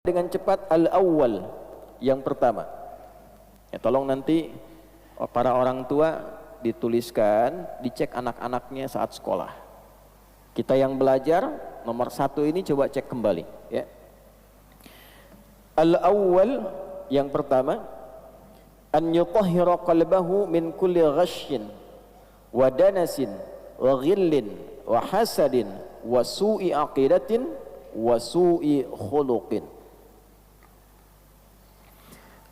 dengan cepat al-awwal, yang pertama. Ya, tolong nanti para orang tua dituliskan, dicek anak-anaknya saat sekolah. Kita yang belajar nomor 1 ini coba cek kembali ya. Al-awwal, yang pertama, an yutahhira qalbahu min kulli ghashyin wa danasin wa ghillin wa hasadin wa su'i aqidatin wa su'i khuluqin.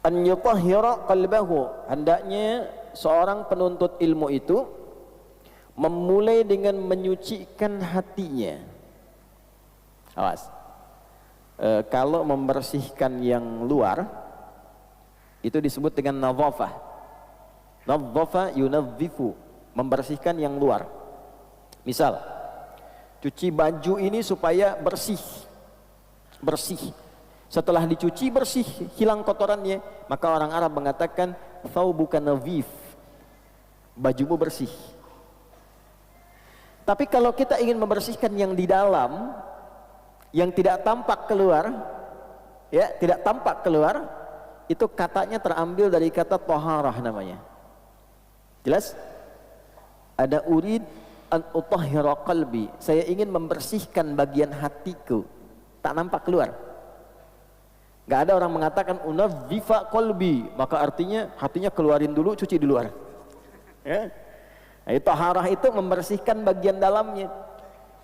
An yutahhira qalbahu, hendaknya seorang penuntut ilmu itu memulai dengan menyucikan hatinya. Awas, kalau membersihkan yang luar itu disebut dengan nadhafah. Nadhafa yunadhifu, membersihkan yang luar. Misal, cuci baju ini supaya bersih. Setelah dicuci bersih, hilang kotorannya, maka orang Arab mengatakan thawbuka nadhif, bajumu bersih. Tapi kalau kita ingin membersihkan yang di dalam, yang tidak tampak keluar, ya, tidak tampak keluar, itu katanya terambil dari kata taharah namanya. Jelas? Ada urid an utahhira qalbi, saya ingin membersihkan bagian hatiku, tak nampak keluar. Gak ada orang mengatakan unadhifa qalbi, maka artinya hatinya keluarin dulu, cuci di luar. Ya. Nah, taharah itu membersihkan bagian dalamnya.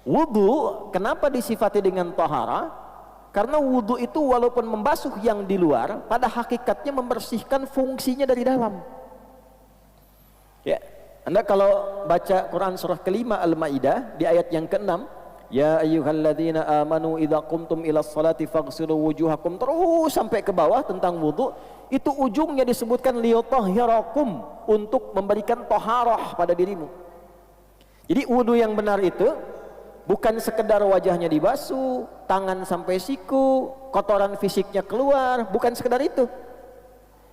Wudu, kenapa disifati dengan taharah? Karena wudu itu walaupun membasuh yang di luar, pada hakikatnya membersihkan fungsinya dari dalam. Ya, Anda kalau baca Quran surah kelima Al-Maidah di ayat yang ke-6, ya ayyuhalladzina amanu idza qumtum ilas salati faghsilu wujuhakum, terus sampai ke bawah tentang wudu, itu ujungnya disebutkan liyutahhirakum, untuk memberikan taharah pada dirimu. Jadi wudu yang benar itu bukan sekedar wajahnya dibasuh, tangan sampai siku, kotoran fisiknya keluar, bukan sekedar itu.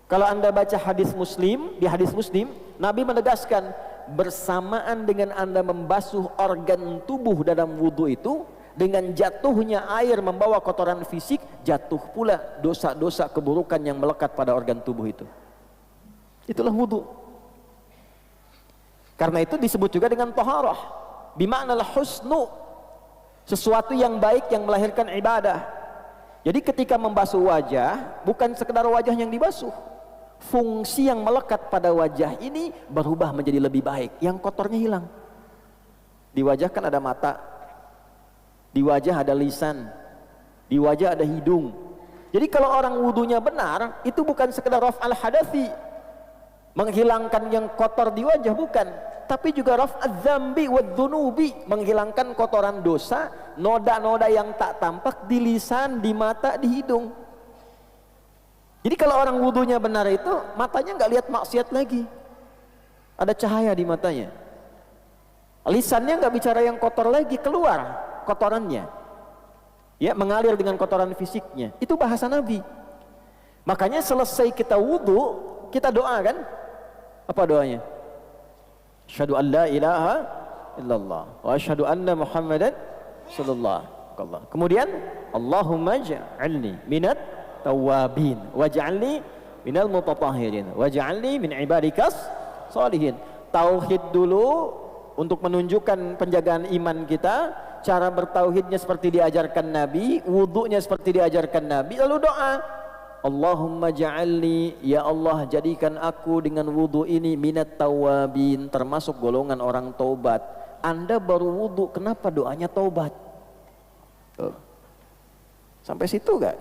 Kalau Anda baca hadis Muslim, di hadis Muslim Nabi menegaskan, bersamaan dengan Anda membasuh organ tubuh dalam wudu itu, dengan jatuhnya air membawa kotoran fisik, jatuh pula dosa-dosa keburukan yang melekat pada organ tubuh itu. Itulah wudu. Karena itu disebut juga dengan taharah, bima'nal husnu, sesuatu yang baik yang melahirkan ibadah. Jadi ketika membasuh wajah, bukan sekedar wajah yang dibasuh, fungsi yang melekat pada wajah ini berubah menjadi lebih baik, yang kotornya hilang. Di wajah kan ada mata, di wajah ada lisan, di wajah ada hidung. Jadi kalau orang wudunya benar, itu bukan sekedar raf'al hadathi, menghilangkan yang kotor di wajah, bukan, tapi juga raf'adz dzambi wadzunubi, menghilangkan kotoran dosa, noda-noda yang tak tampak di lisan, di mata, di hidung. Jadi kalau orang wudunya benar itu, matanya nggak lihat maksiat lagi, ada cahaya di matanya. Lisannya nggak bicara yang kotor lagi, keluar kotorannya, ya, mengalir dengan kotoran fisiknya. Itu bahasa Nabi. Makanya selesai kita wudu, kita doa kan? Apa doanya? Asyhadu an la ilaha illallah wa asyhadu anna Muhammadan sallallahu alaihi wasallam. Kemudian Allahumma ja'alni minat tawabin waj'alni minal mutatahhirin waj'alni min ibadikas sholihin. Tauhid dulu untuk menunjukkan penjagaan iman kita, cara bertauhidnya seperti diajarkan Nabi, wudunya seperti diajarkan Nabi, lalu doa Allahumma ja'alni, ya Allah jadikan aku dengan wudu ini minat tawabin, termasuk golongan orang taubat. Anda baru wudu, kenapa doanya taubat? Sampai situ gak?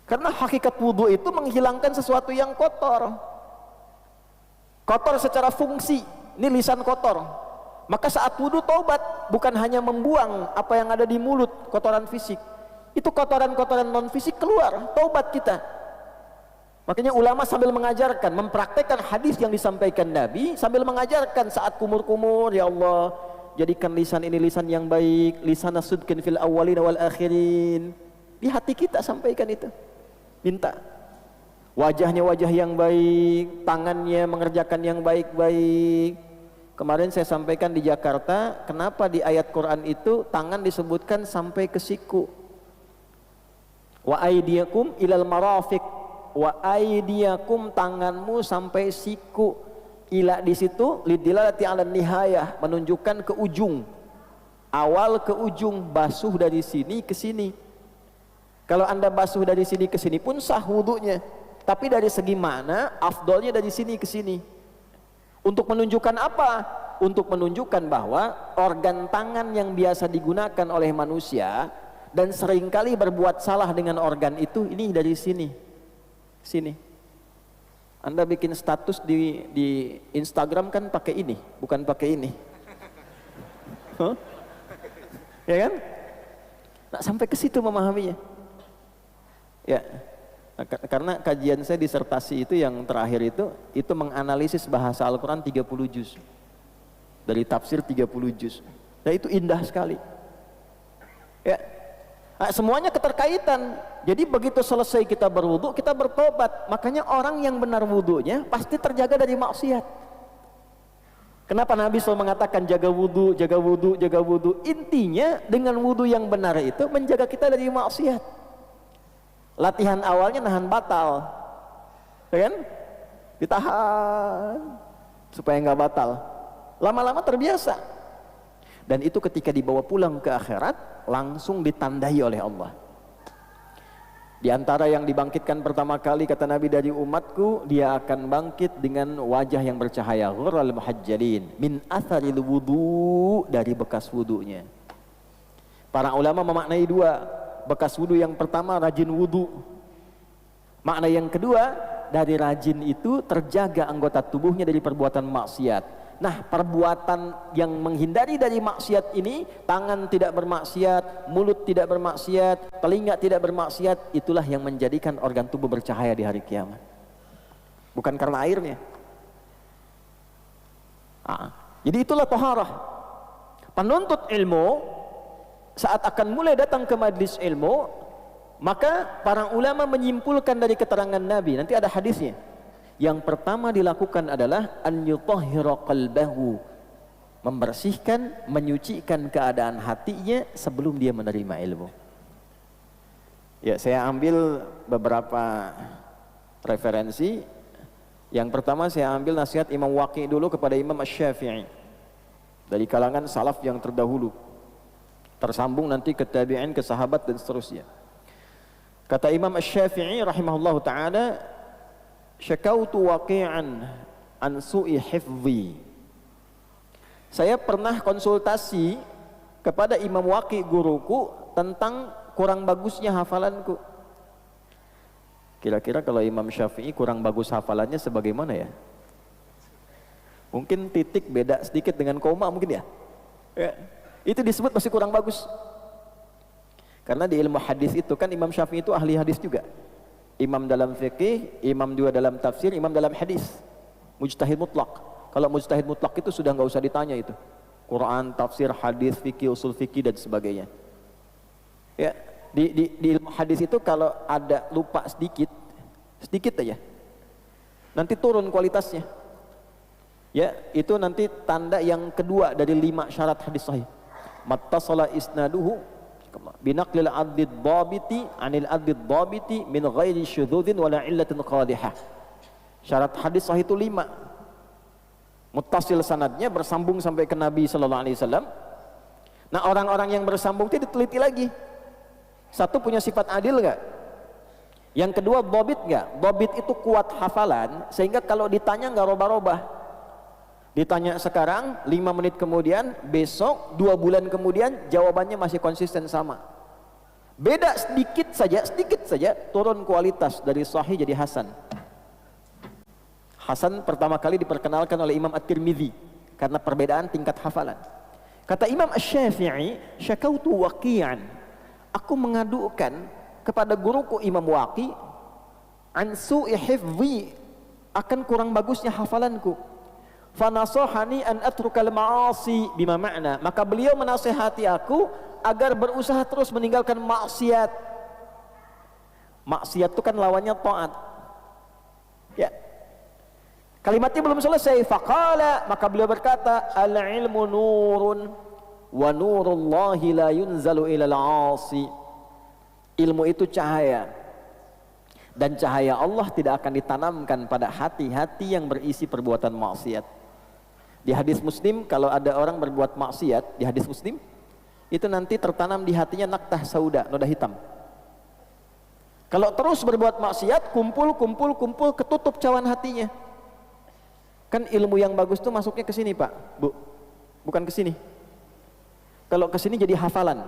Karena hakikat wudu itu menghilangkan sesuatu yang kotor. Kotor secara fungsi, ini lisan kotor. Maka saat wudu taubat, bukan hanya membuang apa yang ada di mulut, kotoran fisik. Itu kotoran-kotoran non fisik keluar, taubat kita. Makanya ulama sambil mengajarkan, mempraktekkan hadis yang disampaikan Nabi, sambil mengajarkan saat kumur-kumur, ya Allah jadikan lisan ini lisan yang baik, lisan sudkin fil awwalin wal akhirin. Di hati kita sampaikan itu, minta wajahnya wajah yang baik, tangannya mengerjakan yang baik-baik. Kemarin saya sampaikan di Jakarta, kenapa di ayat Quran itu tangan disebutkan sampai ke siku. Wa aydiyakum ilal marafiq, wa aydiyakum tanganmu sampai siku. Ila di situ lidilalati ala nihayah, menunjukkan ke ujung. Awal ke ujung, basuh dari sini ke sini. Kalau Anda basuh dari sini ke sini pun sah wudunya. Tapi dari segi mana? Afdolnya dari sini ke sini. Untuk menunjukkan apa? Untuk menunjukkan bahwa organ tangan yang biasa digunakan oleh manusia dan seringkali berbuat salah dengan organ itu, ini dari sini. Sini. Anda bikin status di Instagram kan pakai ini, bukan pakai ini. Huh? Ya kan? Nah, sampai ke situ memahaminya. Ya. Nah, karena kajian saya disertasi itu yang terakhir itu menganalisis bahasa Al-Qur'an 30 juz. Dari tafsir 30 juz. Nah, itu indah sekali. Ya. Nah, semuanya keterkaitan. Jadi begitu selesai kita berwudu, kita bertobat. Makanya orang yang benar wudunya pasti terjaga dari maksiat. Kenapa Nabi SAW mengatakan jaga wudu, jaga wudu, jaga wudu? Intinya dengan wudu yang benar itu menjaga kita dari maksiat. Latihan awalnya nahan batal, ya kan? Ditahan supaya nggak batal. Lama-lama terbiasa. Dan itu ketika dibawa pulang ke akhirat langsung ditandai oleh Allah. Di antara yang dibangkitkan pertama kali kata Nabi dari umatku, dia akan bangkit dengan wajah yang bercahaya, ghurral muhajjalin min atharil wudu, dari bekas wudunya. Para ulama memaknai dua, bekas wudu yang pertama rajin wudu. Makna yang kedua, dari rajin itu terjaga anggota tubuhnya dari perbuatan maksiat. Nah, perbuatan yang menghindari dari maksiat ini, tangan tidak bermaksiat, mulut tidak bermaksiat, telinga tidak bermaksiat, itulah yang menjadikan organ tubuh bercahaya di hari kiamat. Bukan karena airnya. Jadi itulah taharah. Penuntut ilmu saat akan mulai datang ke majlis ilmu, maka para ulama menyimpulkan dari keterangan Nabi, nanti ada hadisnya. Yang pertama dilakukan adalah an yutahhira qalbahu, membersihkan, menyucikan keadaan hatinya sebelum dia menerima ilmu. Ya, saya ambil beberapa referensi. Yang pertama saya ambil nasihat Imam Waqi dulu kepada Imam Asy-Syafi'i dari kalangan salaf yang terdahulu, tersambung nanti ke tabi'in, ke sahabat dan seterusnya. Kata Imam Asy-Syafi'i rahimahullahu taala, syakautu waqi'an an su'i hifdhi. Saya pernah konsultasi kepada Imam Waqi guruku tentang kurang bagusnya hafalanku. Kira-kira kalau Imam Syafi'i kurang bagus hafalannya sebagaimana ya? Mungkin titik beda sedikit dengan koma mungkin ya? Ya. Itu disebut masih kurang bagus. Karena di ilmu hadis itu kan Imam Syafi'i itu ahli hadis juga. Imam dalam fikih, imam juga dalam tafsir, imam dalam hadis. Mujtahid mutlak. Kalau mujtahid mutlak itu sudah nggak usah ditanya itu. Quran, tafsir, hadis, fikih, usul fikih dan sebagainya. Ya, di ilmu hadis itu kalau ada lupa sedikit aja, nanti turun kualitasnya. Ya, itu nanti tanda yang kedua dari 5 syarat hadis sahih. Mattasala isnaduhu binaqlil adid dhabiti anil adid dhabiti min ghairi syudzudin wala illatin qadihah. Syarat hadis sahih itu 5. Muttasil sanadnya, bersambung sampai ke Nabi sallallahu alaihi wasallam. Nah, orang-orang yang bersambung itu diteliti lagi. Satu, punya sifat adil enggak? Yang kedua, dhabit enggak? Dhabit itu kuat hafalan sehingga kalau ditanya enggak robah-robah. Ditanya sekarang, 5 menit kemudian, besok, 2 bulan kemudian, jawabannya masih konsisten sama. Beda sedikit saja, turun kualitas dari sahih jadi hasan. Hasan pertama kali diperkenalkan oleh Imam At-Tirmidzi karena perbedaan tingkat hafalan. Kata Imam Asy-Syafi'i, syakautu waqi'an, aku mengadukan kepada guruku Imam Waqi an su'i hifdhi, akan kurang bagusnya hafalanku. Fanasahani an atrukal ma'asi bima ma'na, maka beliau menasihati aku agar berusaha terus meninggalkan maksiat. Maksiat itu kan lawannya taat. Ya. Kalimatnya belum selesai. Faqala, maka beliau berkata, al-ilmu nurun wa nurullahi la yunzalu ilal 'asi. Ilmu itu cahaya, dan cahaya Allah tidak akan ditanamkan pada hati-hati yang berisi perbuatan maksiat. Di hadis Muslim, kalau ada orang berbuat maksiat, di hadis Muslim itu nanti tertanam di hatinya naktah sauda, noda hitam. Kalau terus berbuat maksiat, kumpul, ketutup cawan hatinya. Kan ilmu yang bagus tuh masuknya ke sini, Pak, Bu. Bukan ke sini. Kalau ke sini jadi hafalan.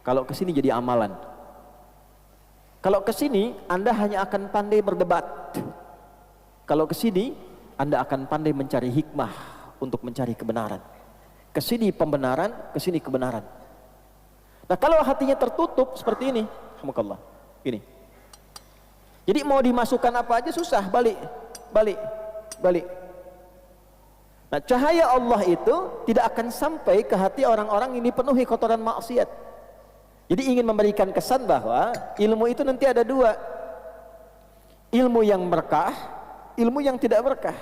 Kalau ke sini jadi amalan. Kalau ke sini Anda hanya akan pandai berdebat. Kalau ke sini Anda akan pandai mencari hikmah untuk mencari kebenaran. Ke sini pembenaran, ke sini kebenaran. Nah, kalau hatinya tertutup seperti ini, alhamdulillah, ini. Jadi mau dimasukkan apa aja susah, balik. Nah, cahaya Allah itu tidak akan sampai ke hati orang-orang yang dipenuhi kotoran maksiat. Jadi ingin memberikan kesan bahwa ilmu itu nanti ada dua. Ilmu yang berkah, ilmu yang tidak berkah.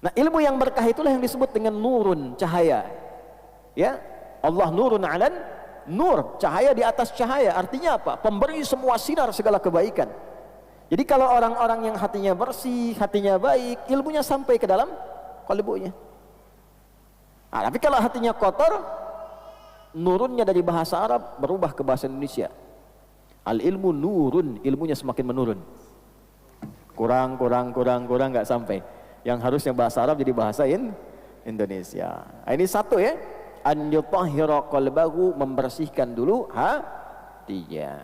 Nah, ilmu yang berkah itulah yang disebut dengan nurun, cahaya. Ya, Allah nurun alan nur, cahaya di atas cahaya. Artinya apa? Pemberi semua sinar segala kebaikan. Jadi kalau orang-orang yang hatinya bersih, hatinya baik, ilmunya sampai ke dalam kalbunya. Nah, tapi kalau hatinya kotor, nurunnya dari bahasa Arab berubah ke bahasa Indonesia. Al ilmu nurun, ilmunya semakin menurun. Kurang nggak sampai. Yang harusnya bahasa Arab jadi bahasa Indonesia. Nah, ini satu ya. An yutahhira qalbahu, membersihkan dulu hatinya.